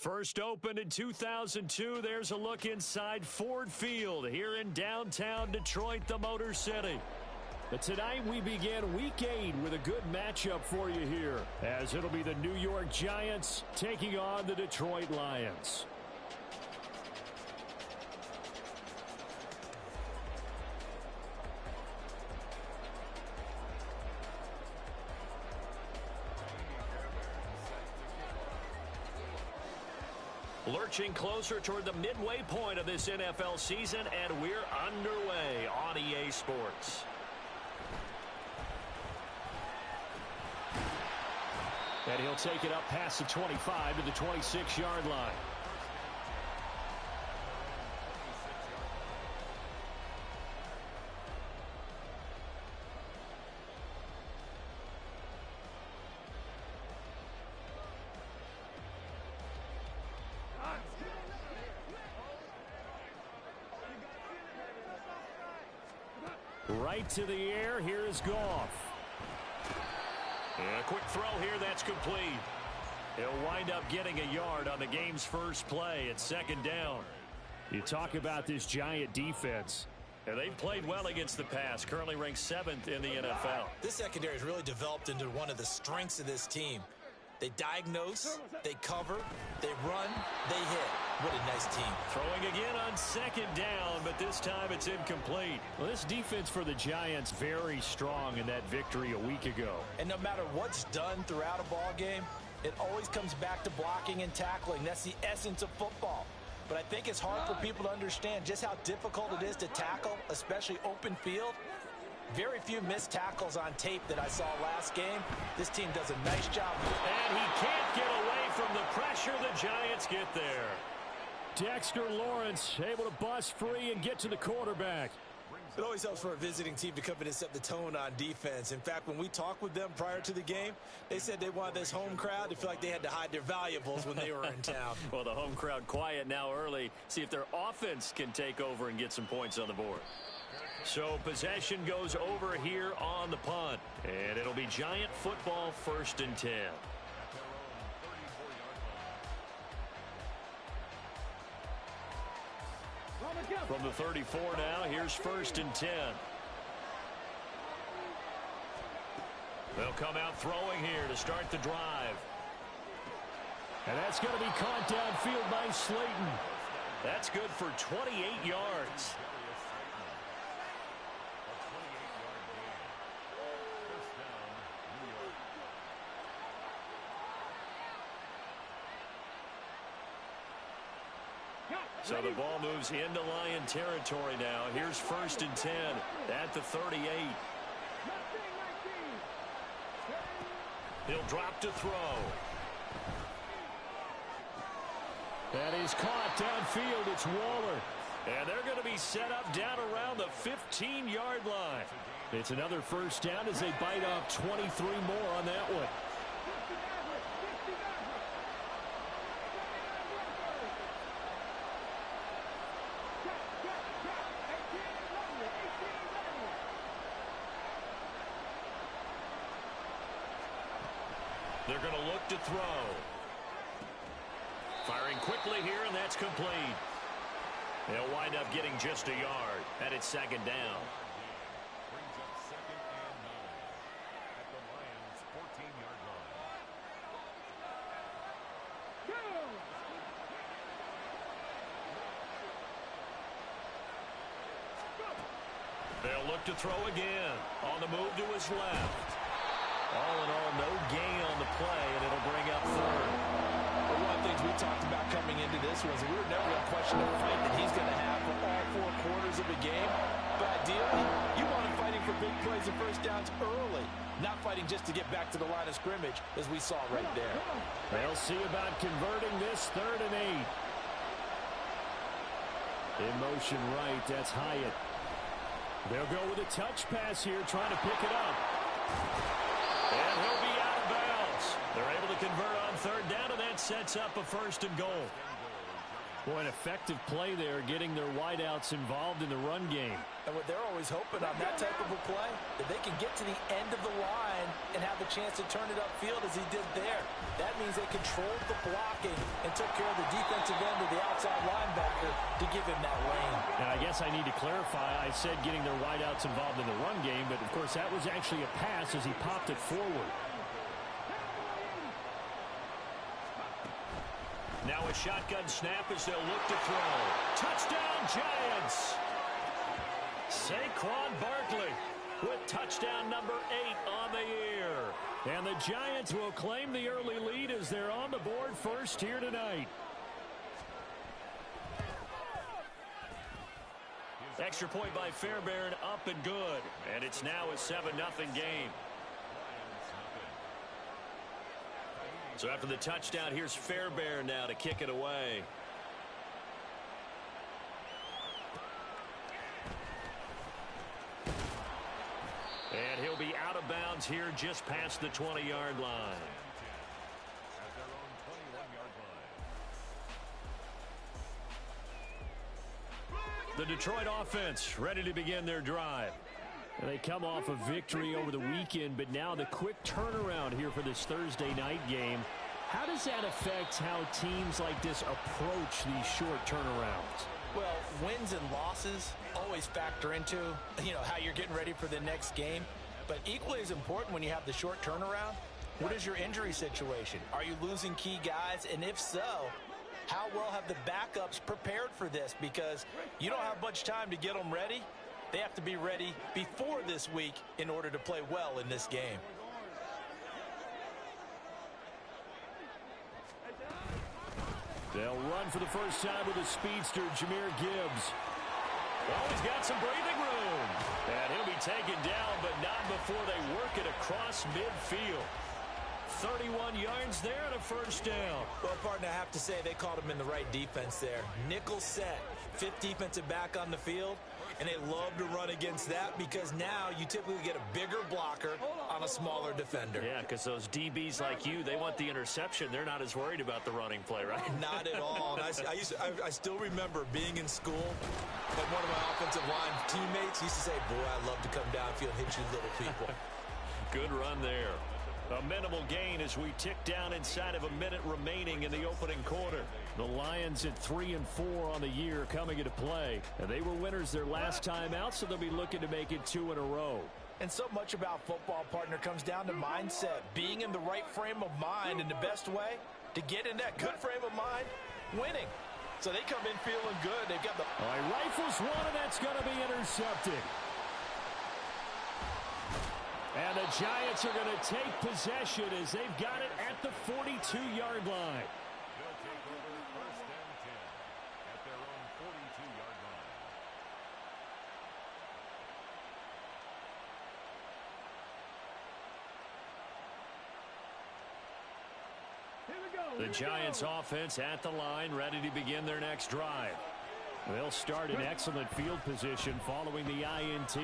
First opened in 2002, there's a look inside Ford Field here in downtown Detroit, the Motor City. But tonight we begin Week 8 with a good matchup for you here, as it'll be the New York Giants taking on the Detroit Lions. Lurching closer toward the midway point of this NFL season, and we're underway on EA Sports. And he'll take it up past the 25 to the 26-yard line. Right to the air, here is Goff. And a quick throw here, that's complete. He'll wind up getting a yard on the game's first play at second down. You talk about this Giant defense. And they've played well against the pass, currently ranked 7th in the NFL. This secondary has really developed into one of the strengths of this team. They diagnose, they cover, they run, they hit. What a nice team. Throwing again on second down, but this time it's incomplete. Well, this defense for the Giants very strong in that victory a week ago. And no matter what's done throughout a ball game, it always comes back to blocking and tackling. That's the essence of football. But I think it's hard for people to understand just how difficult it is to tackle, especially open field. Very few missed tackles on tape that I saw last game. This team does a nice job. And he can't get away from the pressure. The Giants get there. Dexter Lawrence able to bust free and get to the quarterback. It always helps for a visiting team to come in and set the tone on defense. In fact, when we talked with them prior to the game, they said they wanted this home crowd to feel like they had to hide their valuables when they were in town. Well, the home crowd quiet now early. See if their offense can take over and get some points on the board. So possession goes over here on the punt. And it'll be Giant football, 1st and 10. From the 34 now, here's 1st and 10. They'll come out throwing here to start the drive. And that's going to be caught downfield by Slayton. That's good for 28 yards. So the ball moves into Lion territory now. Here's 1st and 10 at the 38. He'll drop to throw. That is caught downfield. It's Waller. And they're going to be set up down around the 15-yard line. It's another 1st down as they bite off 23 more on that one. They're going to look to throw. Firing quickly here, and that's complete. They'll wind up getting just a yard, and it's 2nd down. Brings up 2nd and 9 at the Lions' 14-yard line. They'll look to throw again. On the move to his left. All in all, no gain on the play, and it'll bring up 3rd. Well, one of the things we talked about coming into this was we were never going to question the fight that he's going to have for all 4 quarters of a game. But ideally, you want him fighting for big plays and 1st downs early, not fighting just to get back to the line of scrimmage, as we saw right there. They'll see about converting this 3rd and 8. In motion right, that's Hyatt. They'll go with a touch pass here, trying to pick it up. And he'll be out of bounds. They're able to convert on 3rd down, and that sets up a 1st and goal. Boy, an effective play there, getting their wideouts involved in the run game. And what they're always hoping on that type of a play, that they can get to the end of the line and have the chance to turn it upfield as he did there. That means they controlled the blocking and took care of the defensive end of the outside linebacker to give him that lane. And I guess I need to clarify, I said getting their wideouts involved in the run game, but of course that was actually a pass as he popped it forward. Now a shotgun snap as they'll look to throw. Touchdown, Giants! Saquon Barkley with touchdown number 8 on the year. And the Giants will claim the early lead as they're on the board first here tonight. Extra point by Fairbairn, up and good. And it's now a 7-0 game. So after the touchdown, here's Fairbairn now to kick it away. And he'll be out of bounds here just past the 20-yard line. At their own 21-yard line. The Detroit offense ready to begin their drive. And they come off a victory over the weekend, but now the quick turnaround here for this Thursday night game. How does that affect how teams like this approach these short turnarounds? Well, wins and losses always factor into, how you're getting ready for the next game. But equally as important when you have the short turnaround, what is your injury situation? Are you losing key guys? And if so, how well have the backups prepared for this? Because you don't have much time to get them ready. They have to be ready before this week in order to play well in this game. They'll run for the first time with a speedster, Jahmyr Gibbs. Oh, he's got some breathing room. And he'll be taken down, but not before they work it across midfield. 31 yards there and a first down. Well, partner, I have to say they called him in the right defense there. Nickel set, 5th defensive back on the field. And they love to run against that because now you typically get a bigger blocker on a smaller defender. Yeah, because those DBs like you, they want the interception. They're not as worried about the running play, right? Not at all. And I still remember being in school and one of my offensive line teammates used to say, boy, I love to come downfield and hit you little people. Good run there. A minimal gain as we tick down inside of a minute remaining in the opening quarter. The Lions at 3-4 on the year coming into play. And they were winners their last time out, so they'll be looking to make it 2 in a row. And so much about football, partner, comes down to mindset. Being in the right frame of mind, and the best way to get in that good frame of mind, winning. So they come in feeling good. They've got the... All right, rifles one, and that's going to be intercepted. And the Giants are going to take possession as they've got it at the 42-yard line. They'll take over 1st and 10 at their own 42-yard line. The Giants offense at the line, ready to begin their next drive. They'll start in excellent field position following the INT.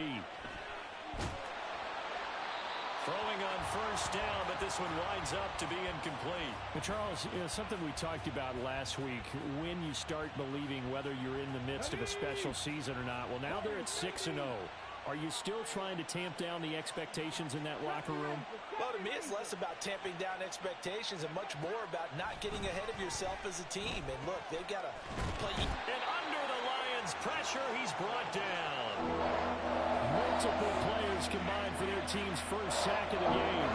Throwing on first down, but this one winds up to be incomplete. But Charles, something we talked about last week, when you start believing whether you're in the midst of a special season or not. Well, now they're at 6-0. Are you still trying to tamp down the expectations in that locker room? Well, to me, it's less about tamping down expectations and much more about not getting ahead of yourself as a team. And look, they've got to play. And under the Lions' pressure, he's brought down. Multiple players combined for their team's first sack of the game.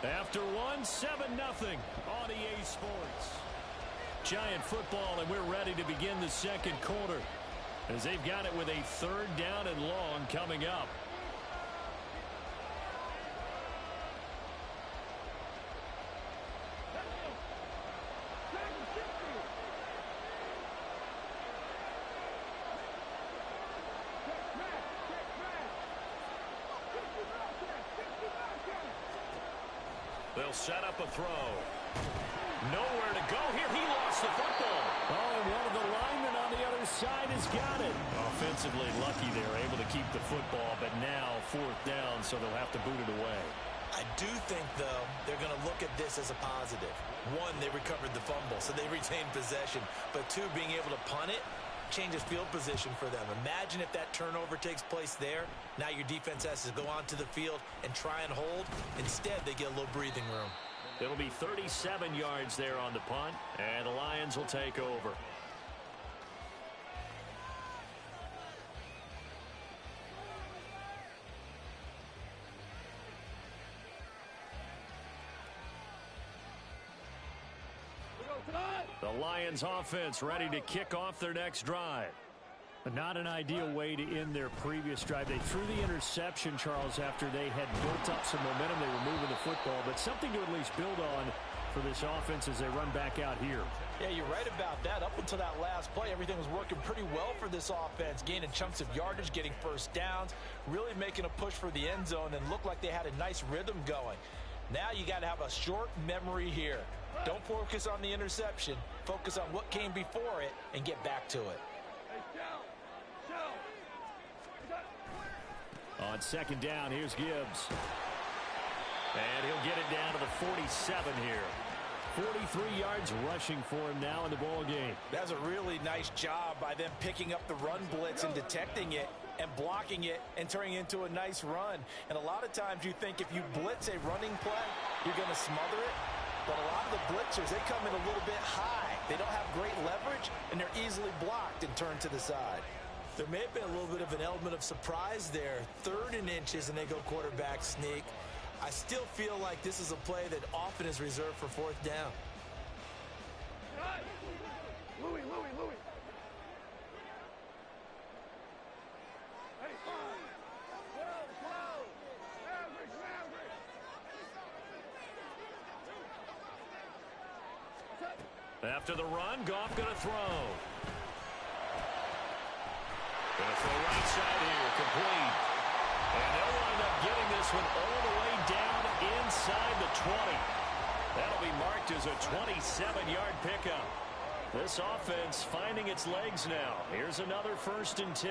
After one, 7-0 on EA Sports. Giant football, and we're ready to begin the second quarter as they've got it with a 3rd down and long coming up. They'll They'll set up a throw. Nowhere to go here. He lost the football. Oh, and one of the linemen on the other side has got it. Offensively lucky they're able to keep the football, but now 4th down, so they'll have to boot it away. I do think, though, they're going to look at this as a positive. One, they recovered the fumble, so they retained possession. But two, being able to punt it changes field position for them. Imagine if that turnover takes place there. Now your defense has to go onto the field and try and hold. Instead, they get a little breathing room. It'll be 37 yards there on the punt, and the Lions will take over. The Lions offense ready to kick off their next drive. Not an ideal way to end their previous drive. They threw the interception, Charles, after they had built up some momentum. They were moving the football, but something to at least build on for this offense as they run back out here. Yeah, you're right about that. Up until that last play, everything was working pretty well for this offense, gaining chunks of yardage, getting first downs, really making a push for the end zone, and looked like they had a nice rhythm going. Now you got to have a short memory here. Don't focus on the interception. Focus on what came before it and get back to it. On 2nd down, here's Gibbs. And he'll get it down to the 47 here. 43 yards rushing for him now in the ball game. That's a really nice job by them picking up the run blitz and detecting it and blocking it and turning it into a nice run. And a lot of times you think if you blitz a running play, you're going to smother it. But a lot of the blitzers, they come in a little bit high. They don't have great leverage, and they're easily blocked and turned to the side. There may have been a little bit of an element of surprise there. 3rd and inches, and they go quarterback sneak. I still feel like this is a play that often is reserved for 4th down. Louis. After the run, Goff going to throw. Going to throw right side here, complete. And they'll wind up getting this one all the way down inside the 20. That'll be marked as a 27-yard pickup. This offense finding its legs now. Here's another 1st and 10.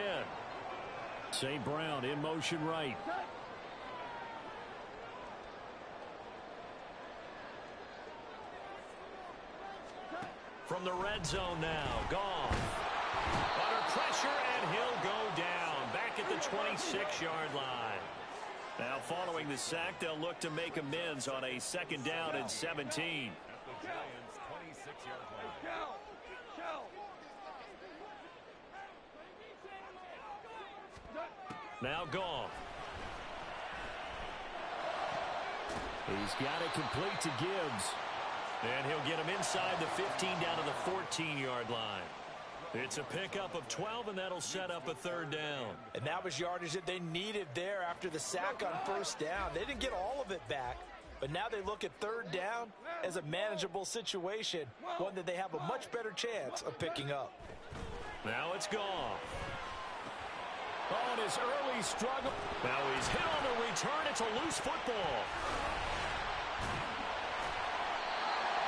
St. Brown in motion right. From the red zone now, Goff. Under pressure, and he'll go down. Back at the 26-yard line. Now, following the sack, they'll look to make amends on a 2nd down and 17. At the Giants' 26-yard line. Now Goff. He's got it complete to Gibbs. And he'll get him inside the 15 down to the 14-yard line. It's a pickup of 12, and that'll set up a 3rd down. And that was yardage that they needed there after the sack on 1st down. They didn't get all of it back, but now they look at 3rd down as a manageable situation, one that they have a much better chance of picking up. Now it's Goff. On his early struggle. Now he's hit on the return. It's a loose football.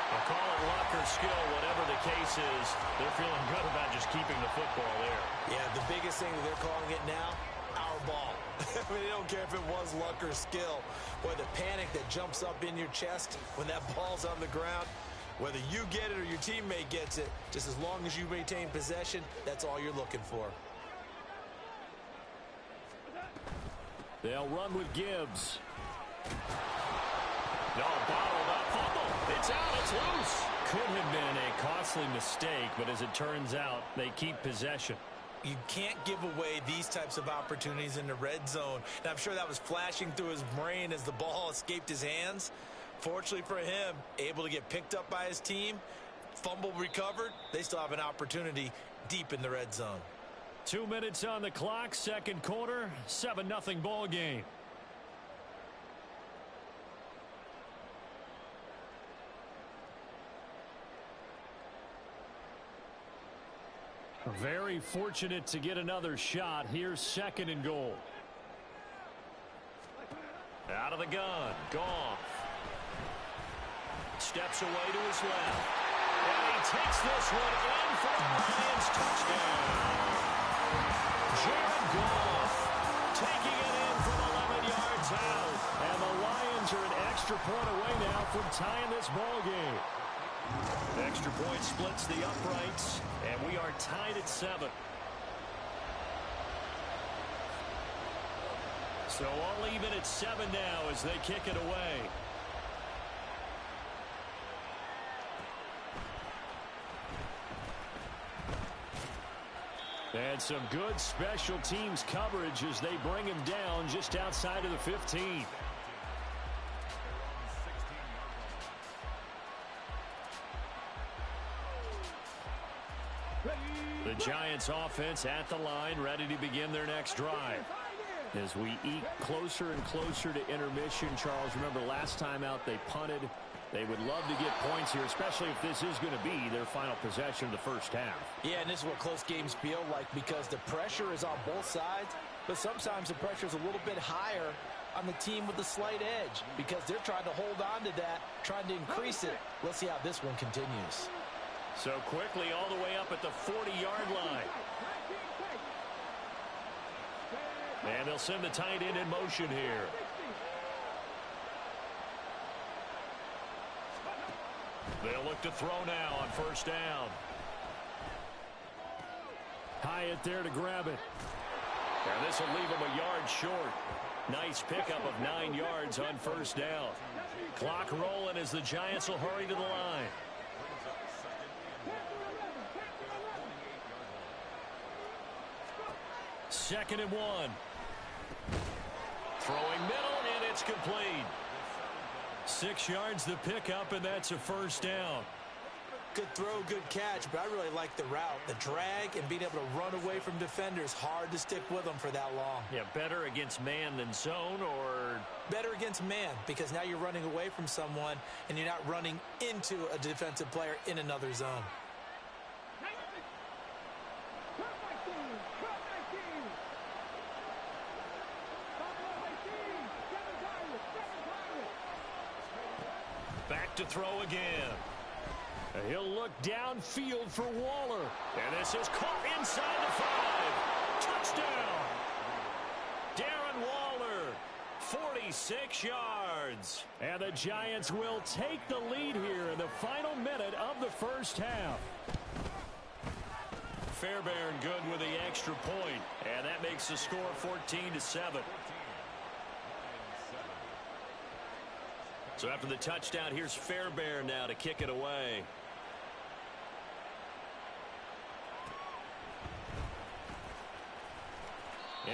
I'll call it luck or skill, whatever the case is. They're feeling good about just keeping the football there. Yeah, the biggest thing that they're calling it now, our ball. I mean, they don't care if it was luck or skill. Boy, the panic that jumps up in your chest when that ball's on the ground, whether you get it or your teammate gets it, just as long as you maintain possession, that's all you're looking for. They'll run with Gibbs. No, bottled up fumble. It's out. It's loose. Could have been a costly mistake, but as it turns out, they keep possession. You can't give away these types of opportunities in the red zone. And I'm sure that was flashing through his brain as the ball escaped his hands. Fortunately for him, able to get picked up by his team, fumble recovered. They still have an opportunity deep in the red zone. 2 minutes on the clock, 2nd quarter, 7-0 ball game. Very fortunate to get another shot. Here's 2nd and goal. Out of the gun, Goff. Steps away to his left. And he takes this one in for the Lions touchdown. Jared Goff taking it in from 11 yards out. And the Lions are an extra point away now from tying this ball game. Extra point splits the uprights, and we are tied at 7. So all even at 7 now as they kick it away. And some good special teams coverage as they bring him down just outside of the 15. The Giants offense at the line, ready to begin their next drive. As we eke closer and closer to intermission, Charles, remember last time out they punted. They would love to get points here, especially if this is going to be their final possession of the first half. Yeah, and this is what close games feel like because the pressure is on both sides, but sometimes the pressure is a little bit higher on the team with the slight edge because they're trying to hold on to that, trying to increase it. Let's see how this one continues. So quickly all the way up at the 40-yard line. And they'll send the tight end in motion here. They'll look to throw now on first down. Hyatt there to grab it. And this will leave him a yard short. Nice pickup of 9 yards on first down. Clock rolling as the Giants will hurry to the line. Second and 1. Throwing middle, and it's complete. 6 yards the pickup, and that's a first down. Good throw, good catch, but I really like the route. The drag and being able to run away from defenders. Hard to stick with them for that long. Yeah, better against man than zone, or? Better against man, because now you're running away from someone, and you're not running into a defensive player in another zone. Back to throw again. He'll look downfield for Waller. And this is caught inside the 5. Touchdown. Darren Waller, 46 yards. And the Giants will take the lead here in the final minute of the first half. Fairbairn good with the extra point. And that makes the score 14-7. So after the touchdown, here's Fairbairn now to kick it away.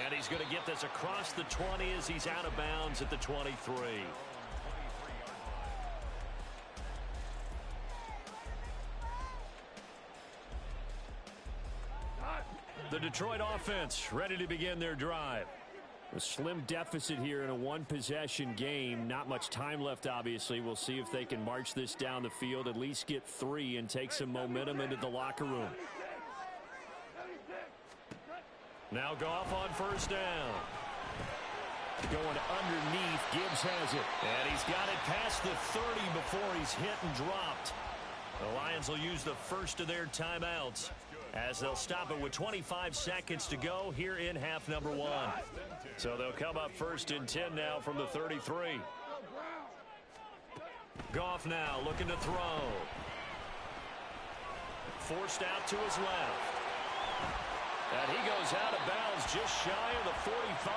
And he's going to get this across the 20 as he's out of bounds at the 23. The Detroit offense ready to begin their drive. A slim deficit here in a one-possession game. Not much time left, obviously. We'll see if they can march this down the field, at least get 3, and take some momentum into the locker room. Now Goff on first down. Going underneath. Gibbs has it. And he's got it past the 30 before he's hit and dropped. The Lions will use the first of their timeouts as they'll stop it with 25 seconds to go here in half number 1. So they'll come up first and 10 now from the 33. Goff now looking to throw. Forced out to his left. And he goes out of bounds just shy of the 45.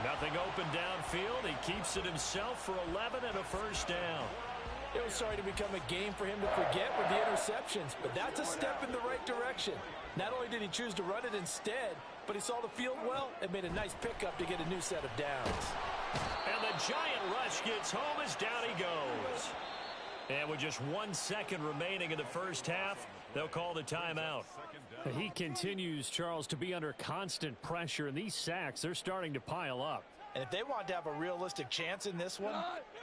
Nothing open downfield. He keeps it himself for 11 and a first down. It was starting to become a game for him to forget with the interceptions, but that's a step in the right direction. Not only did he choose to run it instead, but he saw the field well and made a nice pickup to get a new set of downs. And the giant rush gets home as down he goes. And with just 1 second remaining in the first half, they'll call the timeout. He continues, Charles, to be under constant pressure, and these sacks, they're starting to pile up. And if they want to have a realistic chance in this one,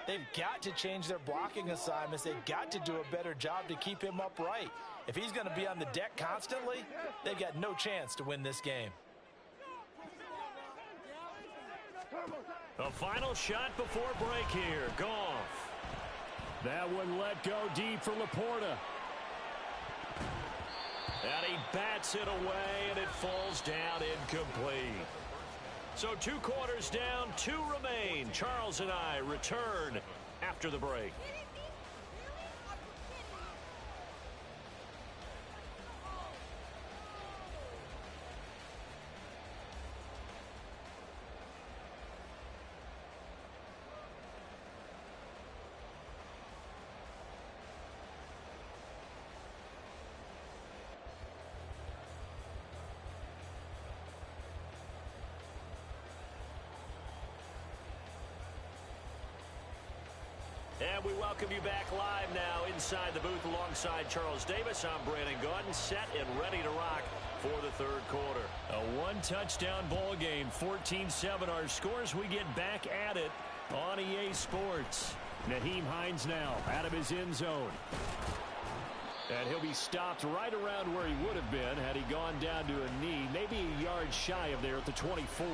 they've got to change their blocking assignments. They've got to do a better job to keep him upright. If he's going to be on the deck constantly, they've got no chance to win this game. A final shot before break here. Goff. That one let go deep for Laporta. And he bats it away, and it falls down incomplete. So 2 quarters down, 2 remain. Charles and I return after the break. And we welcome you back live now inside the booth alongside Charles Davis. I'm Brandon Gaudin, set and ready to rock for the 3rd quarter. A 1-touchdown ball game, 14-7 our scores. We get back at it on EA Sports. Nyheim Hines now out of his end zone. And he'll be stopped right around where he would have been had he gone down to a knee, maybe a yard shy of there at the 24.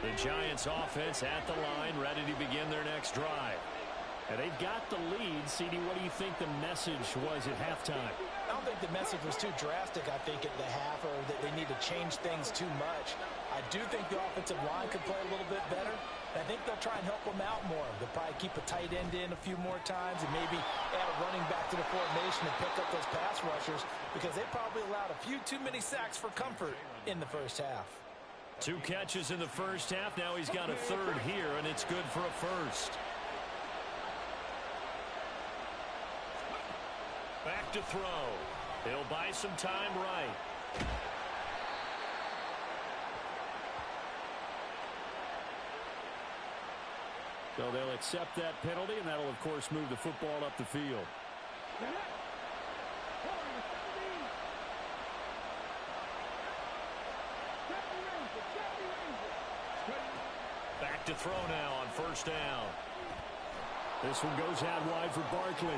The Giants offense at the line, ready to begin their next drive. And they've got the lead. CD, what do you think the message was at halftime? I don't think the message was too drastic, I think, at the half, or that they need to change things too much. I do think the offensive line could play a little bit better. I think they'll try and help them out more. They'll probably keep a tight end in a few more times and maybe add a running back to the formation and pick up those pass rushers, because they probably allowed a few too many sacks for comfort in the first half. 2 catches in the first half. Now he's got a 3rd here, and it's good for a 1st. Back to throw. He'll buy some time right. So they'll accept that penalty, and that'll, of course, move the football up the field. Back to throw now on 1st down. This one goes out wide for Barkley.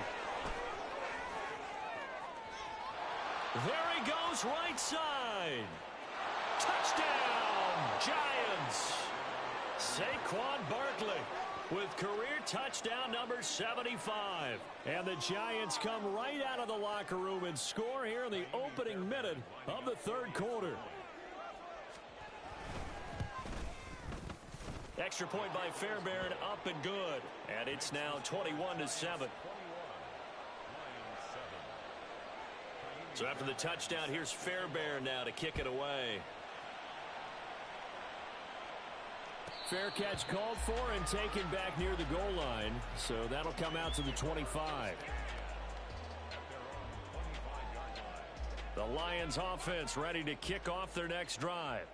There he goes, right side. Touchdown, Giants. Saquon Barkley with career touchdown number 75. And the Giants come right out of the locker room and score here in the opening minute of the 3rd quarter. Extra point by Fairbairn, up and good. And it's now 21-7. So after the touchdown, here's Fairbairn now to kick it away. Fair catch called for and taken back near the goal line. So that'll come out to the 25. The Lions offense ready to kick off their next drive.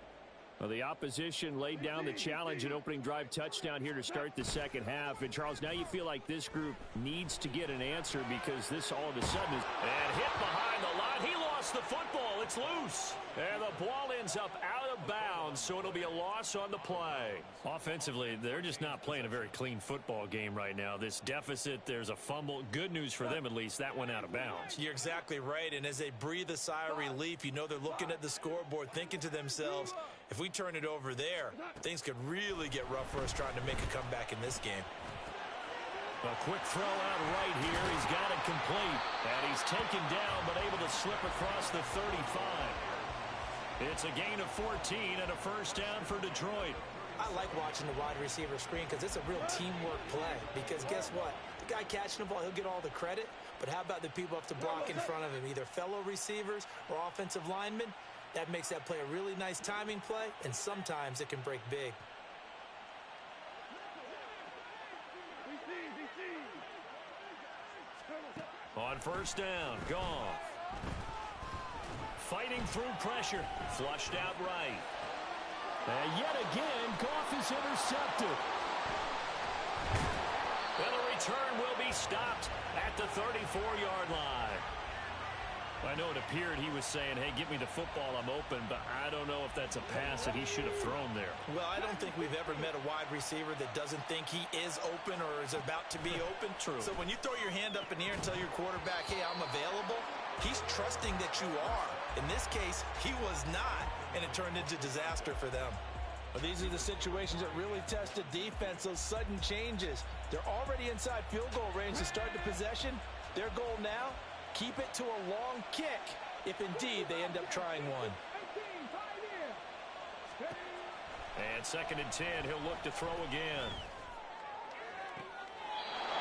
Well, the opposition laid down the challenge and opening drive touchdown here to start the 2nd half. And, Charles, now you feel like this group needs to get an answer, because this all of a sudden is... And hit behind the line. He lost the football. It's loose. And the ball ends up out of bounds, so it'll be a loss on the play. Offensively, they're just not playing a very clean football game right now. This deficit, there's a fumble. Good news for them, at least. That went out of bounds. You're exactly right. And as they breathe a sigh of relief, you know they're looking at the scoreboard, thinking to themselves, if we turn it over there, things could really get rough for us trying to make a comeback in this game. A quick throw out right here. He's got it complete. And he's taken down, but able to slip across the 35. It's a gain of 14 and a 1st down for Detroit. I like watching the wide receiver screen, because it's a real teamwork play. Because guess what? The guy catching the ball, he'll get all the credit. But how about the people up to block in front of him, either fellow receivers or offensive linemen? That makes that play a really nice timing play, and sometimes it can break big. On 1st down, Goff. Fighting through pressure. Flushed out right. And yet again, Goff is intercepted. And the return will be stopped at the 34-yard line. I know it appeared he was saying, hey, give me the football, I'm open, but I don't know if that's a pass that he should have thrown there. Well, I don't think we've ever met a wide receiver that doesn't think he is open or is about to be open. True. So when you throw your hand up in the air and tell your quarterback, hey, I'm available, he's trusting that you are. In this case, he was not, and it turned into disaster for them. Well, these are the situations that really test the defense, those sudden changes. They're already inside field goal range to start the possession. Their goal now, keep it to a long kick, if indeed they end up trying one. And 2nd and 10, he'll look to throw again.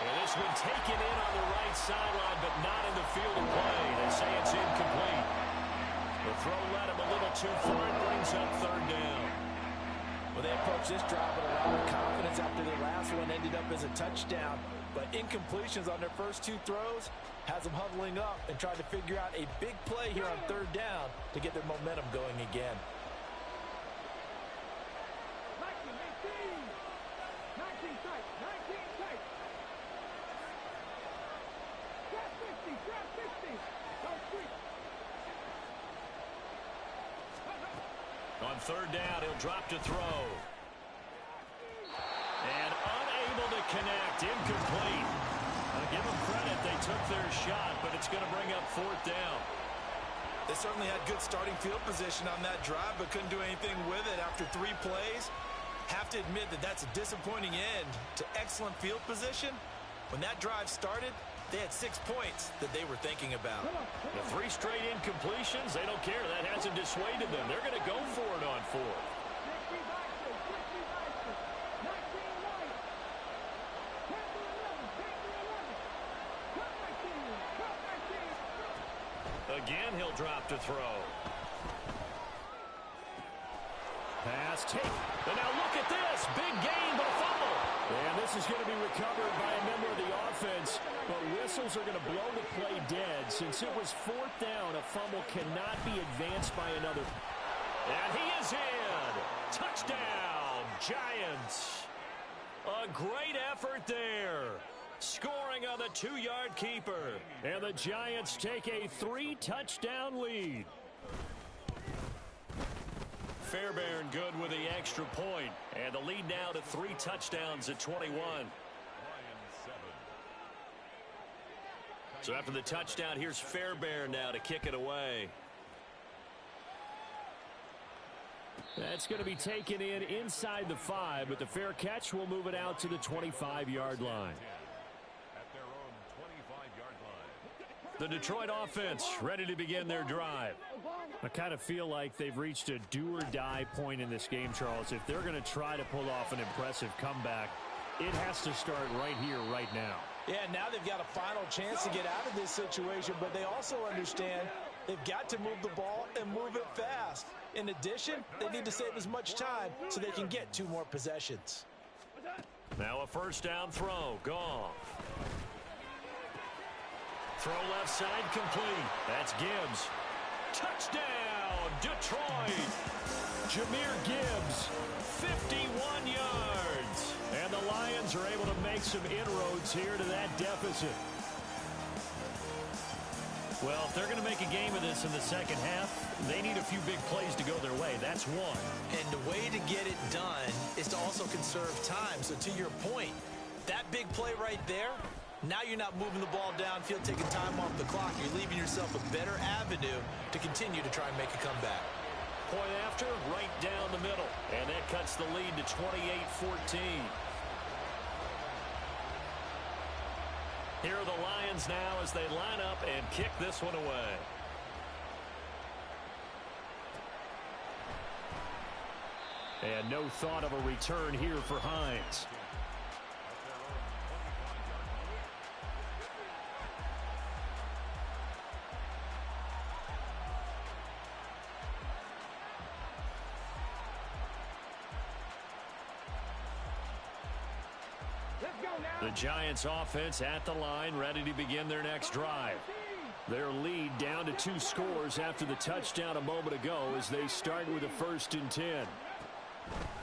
And this one taken in on the right sideline, but not in the field of play. They say it's incomplete. The throw led him a little too far. It brings up 3rd down. Well, they approached this drive with a lot of confidence after their last one ended up as a touchdown. But incompletions on their first 2 throws has them huddling up and trying to figure out a big play here on 3rd down to get their momentum going again. On 3rd down, he'll drop to throw. And unable to connect, incomplete. I'll give them credit, they took their shot, but it's going to bring up 4th down. They certainly had good starting field position on that drive, but couldn't do anything with it after 3 plays. Have to admit that that's a disappointing end to excellent field position. When that drive started, they had 6 points that they were thinking about. The 3 straight incompletions, they don't care. That hasn't dissuaded them. They're going to go for it on 4th. Again, he'll drop to throw. Pass take. And now look at this. Big gain, but a fumble. And this is going to be recovered by a member of the offense. But whistles are going to blow the play dead. Since it was 4th down, a fumble cannot be advanced by another. And he is in. Touchdown, Giants. A great effort there. Scoring on the 2-yard keeper. And the Giants take a 3-touchdown lead. Fairbairn good with the extra point. And the lead now to 3 touchdowns at 21. So after the touchdown, here's Fairbairn now to kick it away. That's going to be taken in inside the 5, but the fair catch will move it out to the 25-yard line. The Detroit offense ready to begin their drive. I kind of feel like they've reached a do-or-die point in this game, Charles. If they're going to try to pull off an impressive comeback, it has to start right here, right now. Yeah, now they've got a final chance to get out of this situation, but they also understand they've got to move the ball and move it fast. In addition, they need to save as much time so they can get 2 more possessions. Now a 1st down throw. Goff. Throw left side complete. That's Gibbs. Touchdown, Detroit. Jahmyr Gibbs, 51 yards. And the Lions are able to make some inroads here to that deficit. Well, if they're going to make a game of this in the second half, they need a few big plays to go their way. That's one. And the way to get it done is to also conserve time. So to your point, that big play right there, now you're not moving the ball downfield, taking time off the clock. You're leaving yourself a better avenue to continue to try and make a comeback. Point after, right down the middle. And that cuts the lead to 28-14. Here are the Lions now as they line up and kick this one away. And no thought of a return here for Hines. The Giants offense at the line, ready to begin their next drive. Their lead down to 2 scores after the touchdown a moment ago as they start with a 1st and 10.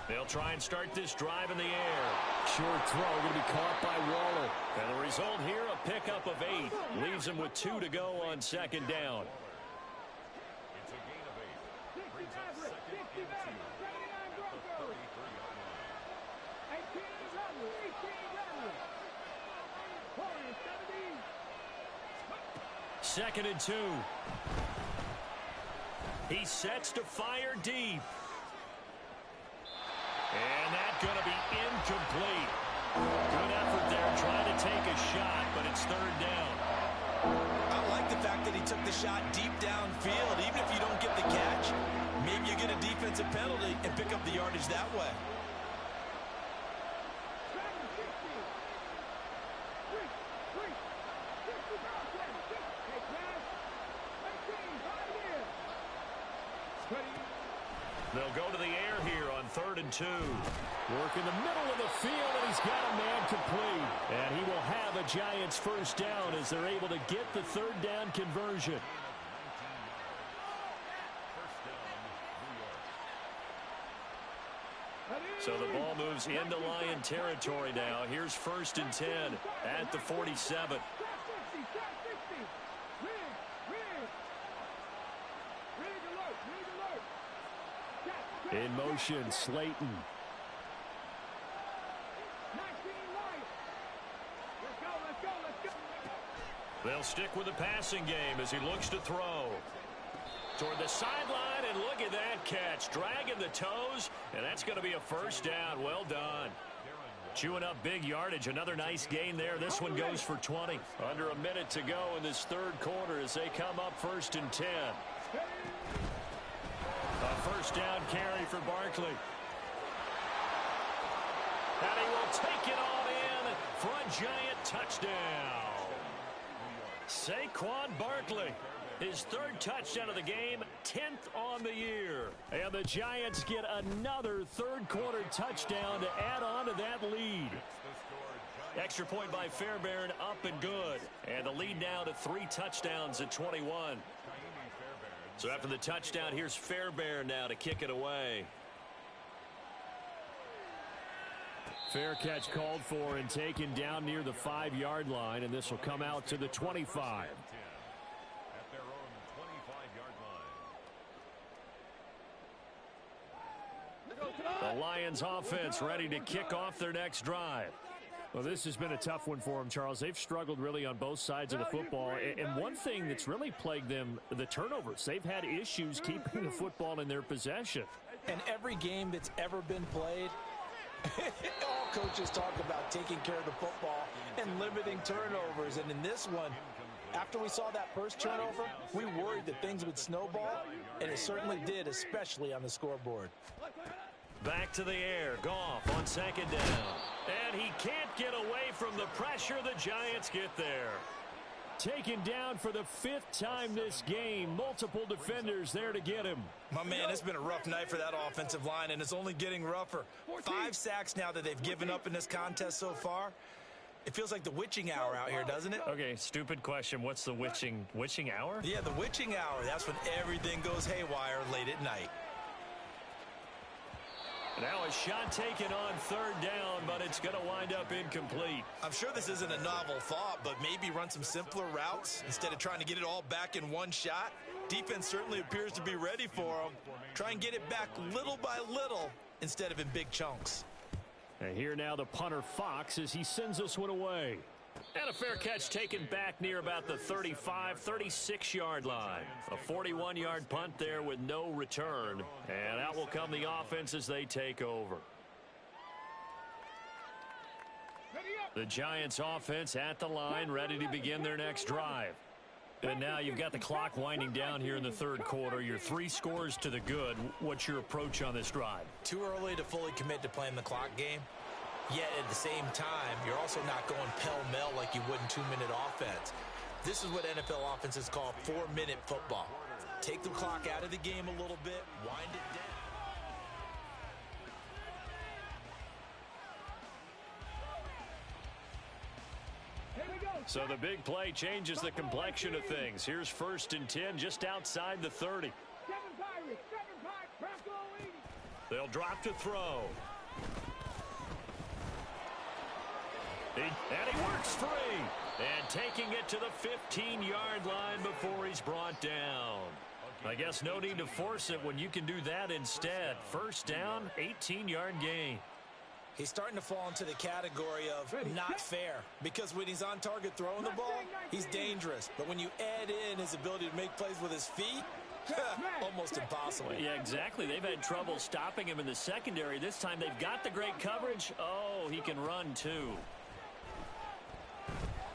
They'll try and start this drive in the air. Short throw going to be caught by Waller. And the result here, a pickup of 8. Leaves them with 2 to go on 2nd down. 2nd and 2. He sets to fire deep. And that's going to be incomplete. Good effort there trying to take a shot, but it's 3rd down. I like the fact that he took the shot deep downfield. Even if you don't get the catch, maybe you get a defensive penalty and pick up the yardage that way. They'll go to the air here on 3rd and 2. Work in the middle of the field, and he's got a man complete. And he will have a Giants first down as they're able to get the 3rd down conversion. So the ball moves into Lion territory now. Here's 1st and 10 at the 47. In motion, Slayton. They'll stick with the passing game as he looks to throw. Toward the sideline, and look at that catch. Dragging the toes, and that's going to be a first down. Well done. Chewing up big yardage. Another nice gain there. This one goes for 20. Under a minute to go in this 3rd quarter as they come up 1st and 10. A first down carry for Barkley. And he will take it all in for a Giant touchdown. Saquon Barkley, his 3rd touchdown of the game, 10th on the year. And the Giants get another 3rd quarter touchdown to add on to that lead. Extra point by Fairbairn, up and good. And the lead now to 3 touchdowns at 21. So after the touchdown, here's Fairbairn now to kick it away. Fair catch called for and taken down near the 5-yard line, and this will come out to the 25. At their own 25-yard line. The Lions offense ready to kick off their next drive. Well, this has been a tough one for them, Charles. They've struggled really on both sides of the football. And one thing that's really plagued them, the turnovers. They've had issues keeping the football in their possession. And every game that's ever been played, all coaches talk about taking care of the football and limiting turnovers. And in this one, after we saw that first turnover, we worried that things would snowball, and it certainly did, especially on the scoreboard. Back to the air. Goff on 2nd down. And he can't get away from the pressure. The Giants get there. Taken down for the 5th time this game. Multiple defenders there to get him. My man, it's been a rough night for that offensive line, and it's only getting rougher. 5 sacks now that they've given up in this contest so far. It feels like the witching hour out here, doesn't it? Okay, stupid question. What's the witching hour? Yeah, the witching hour. That's when everything goes haywire late at night. Now a shot taken on 3rd down, but it's going to wind up incomplete. I'm sure this isn't a novel thought, but maybe run some simpler routes instead of trying to get it all back in one shot. Defense certainly appears to be ready for them. Try and get it back little by little instead of in big chunks. And here now the punter Fox as he sends this one away. And a fair catch taken back near about the 35, 36-yard line. A 41-yard punt there with no return. And out will come the offense as they take over. The Giants offense at the line, ready to begin their next drive. And now you've got the clock winding down here in the 3rd quarter. You're 3 scores to the good. What's your approach on this drive? Too early to fully commit to playing the clock game. Yet at the same time, you're also not going pell-mell like you would in 2-minute offense. This is what NFL offenses call 4-minute football. Take the clock out of the game a little bit, wind it down. So the big play changes the complexion of things. Here's 1st and 10 just outside the 30. They'll drop to throw. And he works free. And taking it to the 15-yard line before he's brought down. I guess no need to force it when you can do that instead. First down, 18-yard gain. He's starting to fall into the category of not fair, because when he's on target throwing the ball, he's dangerous. But when you add in his ability to make plays with his feet, almost impossible. Yeah, exactly. They've had trouble stopping him in the secondary. This time they've got the great coverage. Oh, he can run too.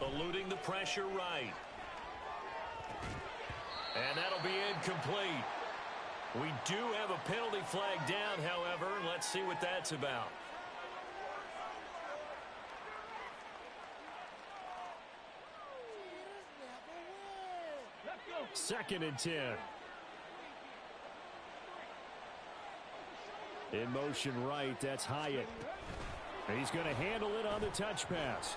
Eluding the pressure right. And that'll be incomplete. We do have a penalty flag down, however. Let's see what that's about. Second and 10. In motion right, that's Hyatt. He's going to handle it on the touch pass.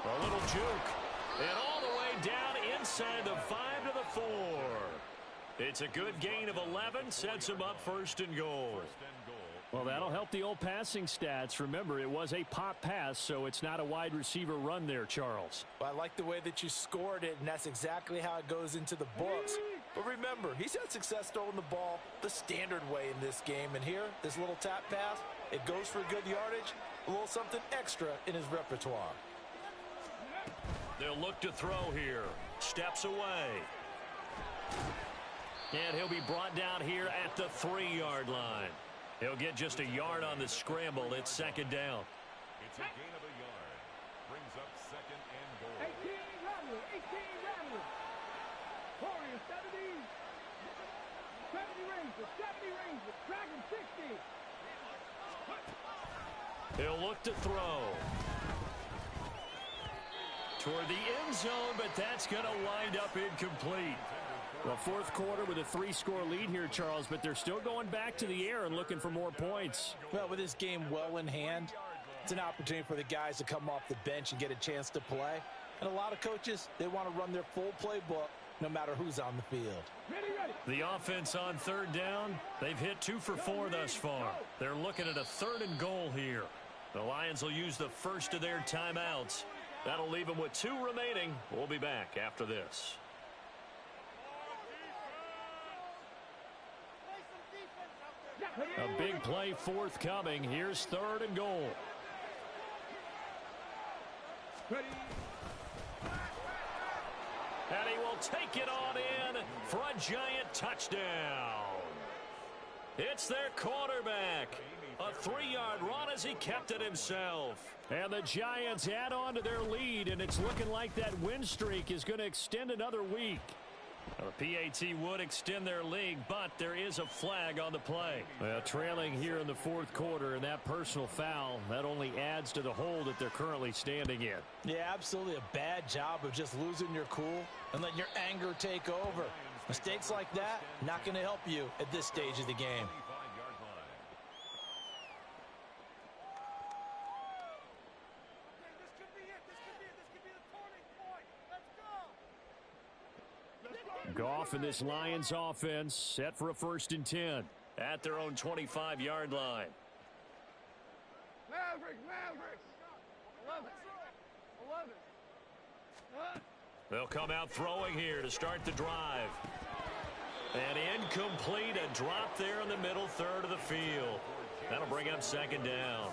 A little juke. And all the way down inside the 5 to the 4. It's a good gain of 11. Sets him up first and goal. Well, that'll help the old passing stats. Remember, it was a pop pass, so it's not a wide receiver run there, Charles. Well, I like the way that you scored it, and that's exactly how it goes into the books. But remember, he's had success throwing the ball the standard way in this game. And here, this little tap pass, it goes for good yardage, a little something extra in his repertoire. They'll look to throw here. Steps away. And he'll be brought down here at the 3-yard line. He'll get just a yard on the scramble. It's second down. It's a gain of a yard. Brings up second and goal. 18 Rattler. Warriors 70. 70 Rangers. 70 Rangers. Dragon 60. He'll look to throw. Toward the end zone, but that's going to wind up incomplete. Well, fourth quarter with a 3-score lead here, Charles, but they're still going back to the air and looking for more points. Well, with this game well in hand, it's an opportunity for the guys to come off the bench and get a chance to play. And a lot of coaches, they want to run their full playbook no matter who's on the field. The offense on third down, they've hit 2 for 4 thus far. They're looking at a 3rd and goal here. The Lions will use the first of their timeouts. That'll leave them with 2 remaining. We'll be back after this. A big play forthcoming. Here's 3rd and goal. And he will take it on in for a giant touchdown. It's their quarterback. A 3-yard run as he kept it himself. And the Giants add on to their lead, and it's looking like that win streak is going to extend another week. The PAT would extend their lead, but there is a flag on the play. Well, trailing here in the fourth quarter, and that personal foul, that only adds to the hole that they're currently standing in. Yeah, absolutely a bad job of just losing your cool and letting your anger take over. Mistakes like that, not going to help you at this stage of the game. Goff and this Lions offense set for a 1st and 10 at their own 25-yard line. Mavericks. 11. They'll come out throwing here to start the drive. And incomplete, a drop there in the middle third of the field. That'll bring up 2nd down.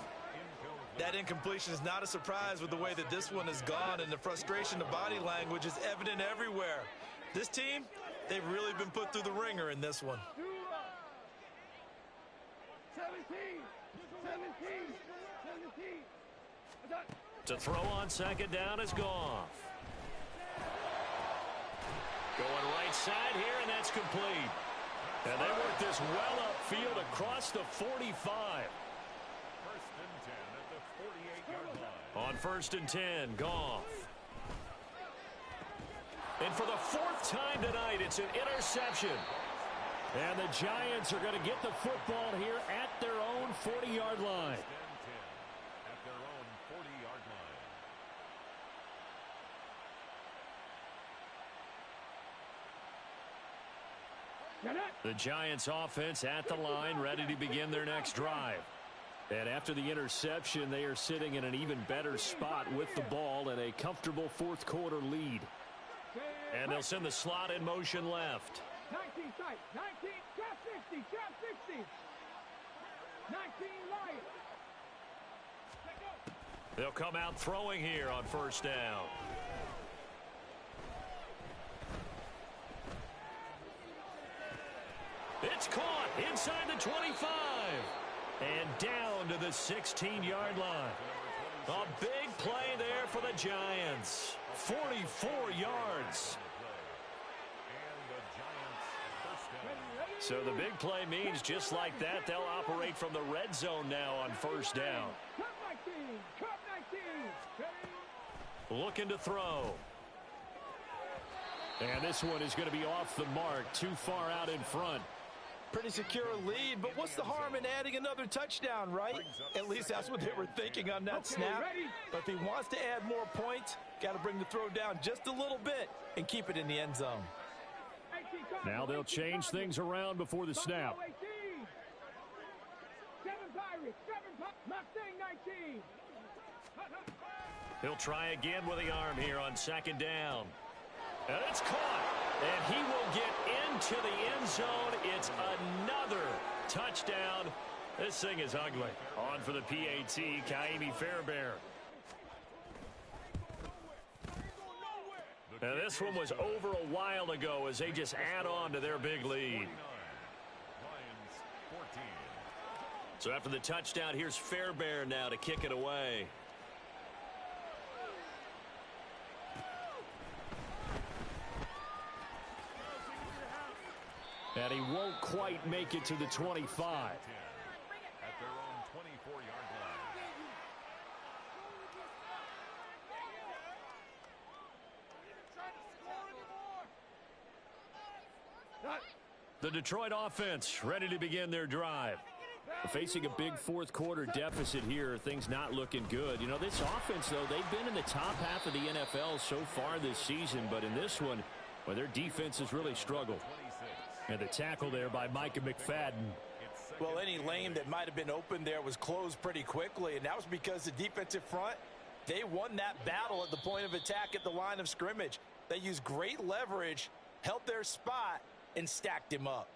That incompletion is not a surprise with the way that this one has gone, and the frustration, the body language is evident everywhere. This team, they've really been put through the ringer in this one. 17. To throw on 2nd down is Goff. Going right side here, and that's complete. And they work this well upfield across the 45. 1st and 10 at the 48-yard line. On 1st and 10, Goff. And for the 4th time tonight, it's an interception. And the Giants are going to get the football here at their own 40-yard line. 10 at their own 40-yard line. The Giants offense at the line, ready to begin their next drive. And after the interception, they are sitting in an even better spot with the ball and a comfortable fourth quarter lead. And they'll send the slot in motion left. 19 tight. 19. Trap 60. 19 Lions. They'll come out throwing here on first down. It's caught inside the 25. And down to the 16-yard line. A big play there for the Giants. 44 yards. So the big play means just like that, they'll operate from the red zone now on first down. Looking to throw. And this one is going to be off the mark, too far out in front. Pretty secure lead, but what's the harm in adding another touchdown, right? At least that's what they were thinking on that snap. But if he wants to add more points, got to bring the throw down just a little bit and keep it in the end zone. Now they'll change things around before the snap. He'll try again with the arm here on second down. And it's caught. And he will get into the end zone. It's another touchdown. This thing is ugly. On for the PAT, Ka'imi Fairbairn. Now this one was over a while ago as they just add on to their big lead. So after the touchdown, here's Fairbairn now to kick it away. And he won't quite make it to the 25. At their own 24-yard line. The Detroit offense ready to begin their drive. Facing a big fourth quarter deficit here, things not looking good. You know, this offense, though, they've been in the top half of the NFL so far this season, but in this one, well, their defense has really struggled. And the tackle there by Micah McFadden. Well, any lane that might have been open there was closed pretty quickly, and that was because the defensive front, they won that battle at the point of attack at the line of scrimmage. They used great leverage, held their spot, and stacked him up.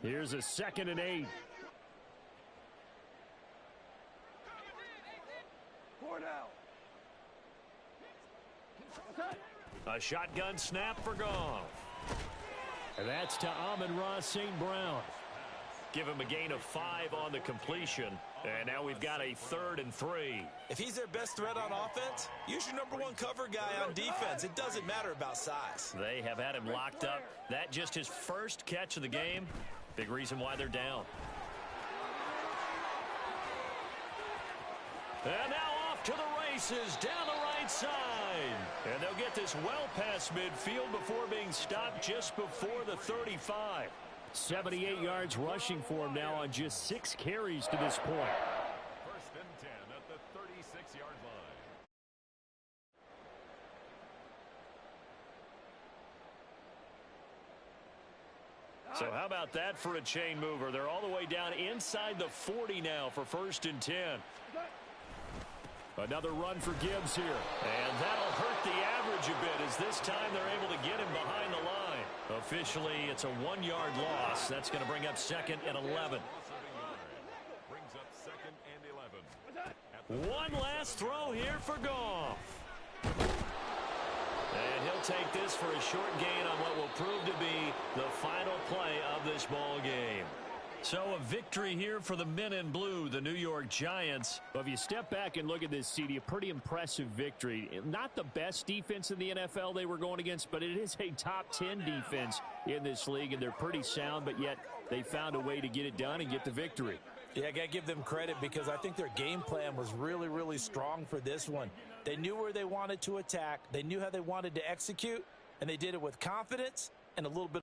Here's a 2nd and 8. A shotgun snap for Goff. And that's to Amon-Ra St. Brown. Give him a gain of 5 on the completion. And now we've got a 3rd and 3. If he's their best threat on offense, use your #1 cover guy on defense. It doesn't matter about size. They have had him locked up. That just his first catch of the game. Big reason why they're down. And now off to the races down the right side. And they'll get this well past midfield before being stopped just before the 35. 78 yards rushing for him now on just 6 carries to this point. 1st and 10 at the 36-yard line. So how about that for a chain mover? They're all the way down inside the 40 now for 1st and 10. Another run for Gibbs here. And that'll hurt the average a bit as this time they're able to get him behind the line. Officially, it's a 1-yard loss. That's going to bring up 2nd and 11. Brings up 2nd and 11. One last throw here for Goff. And he'll take this for a short gain on what will prove to be the final play of this ball game. So a victory here for the men in blue, the New York Giants. Well, if you step back and look at this, CD, a pretty impressive victory. Not the best defense in the NFL they were going against, but it is a top 10 defense in this league, and they're pretty sound, but yet they found a way to get it done and get the victory. Yeah, I got to give them credit because I think their game plan was really, really strong for this one. They knew where they wanted to attack. They knew how they wanted to execute, and they did it with confidence and a little bit